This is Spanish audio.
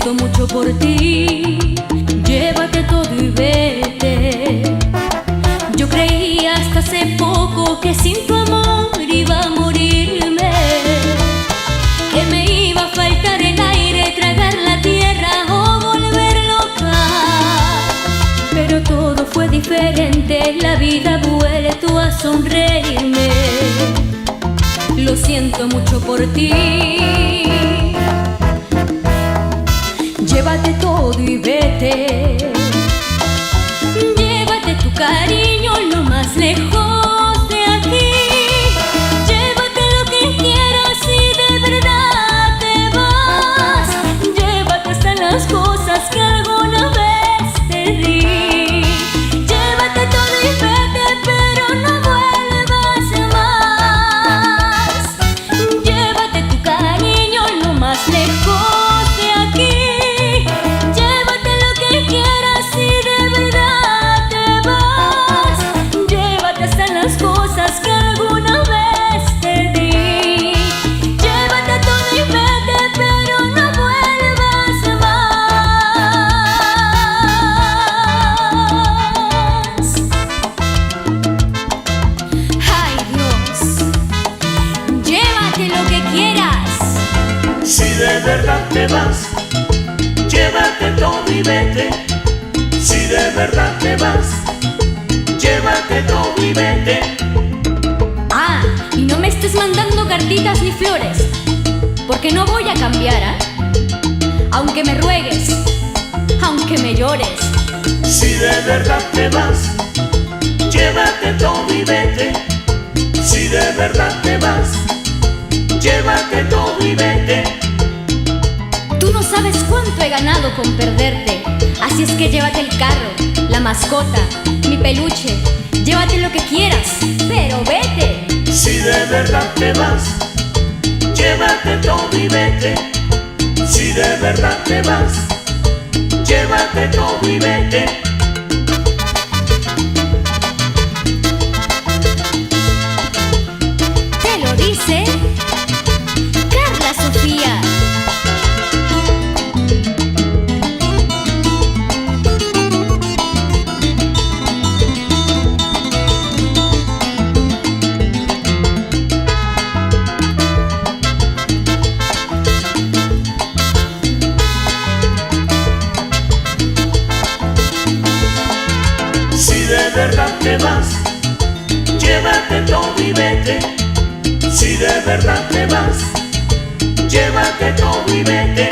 siento mucho por ti. Llévate todo y vete. Yo creía hasta hace poco que sin tu amor iba a morirme, que me iba a faltar el aire, tragar la tierra o volver loca. Pero todo fue diferente, la vida ha vuelto a sonreírme. Lo siento mucho por ti. Llévate todo y vete. Llévate tu cariño lo más lejos de aquí. Llévate lo que quieras si de verdad te vas. Llévate hasta las cosas que alguna vez te di. Llévate todo y vete, pero no vuelvas más. Llévate tu cariño lo más lejos de aquí. Llévate lo que quieras si de verdad te vas. Llévate hasta las cosas que alguna vez te di. Llévate todo y vete, pero no vuelvas más. Ay, Dios, llévate lo que quieras. Si de verdad te vas, llévate todo y vete. Si de verdad te vas, llévate todo y vete. Ah, y no me estés mandando cartitas ni flores, porque no voy a cambiar, ¿ah? Aunque me ruegues, aunque me llores. Si de verdad te vas, llévate todo y vete. Si de verdad te vas, llévate todo y vete. Tú no sabes cuánto he ganado con perderte. Así es que llévate el carro, la mascota, mi peluche. Llévate lo que quieras, pero vete. Si de verdad te vas, llévate todo y vete. Si de verdad te vas, llévate todo y vete. Te lo dice Carla Sofía. Si de verdad te vas, llévate todo y vete. Si de verdad te vas, llévate todo y vete.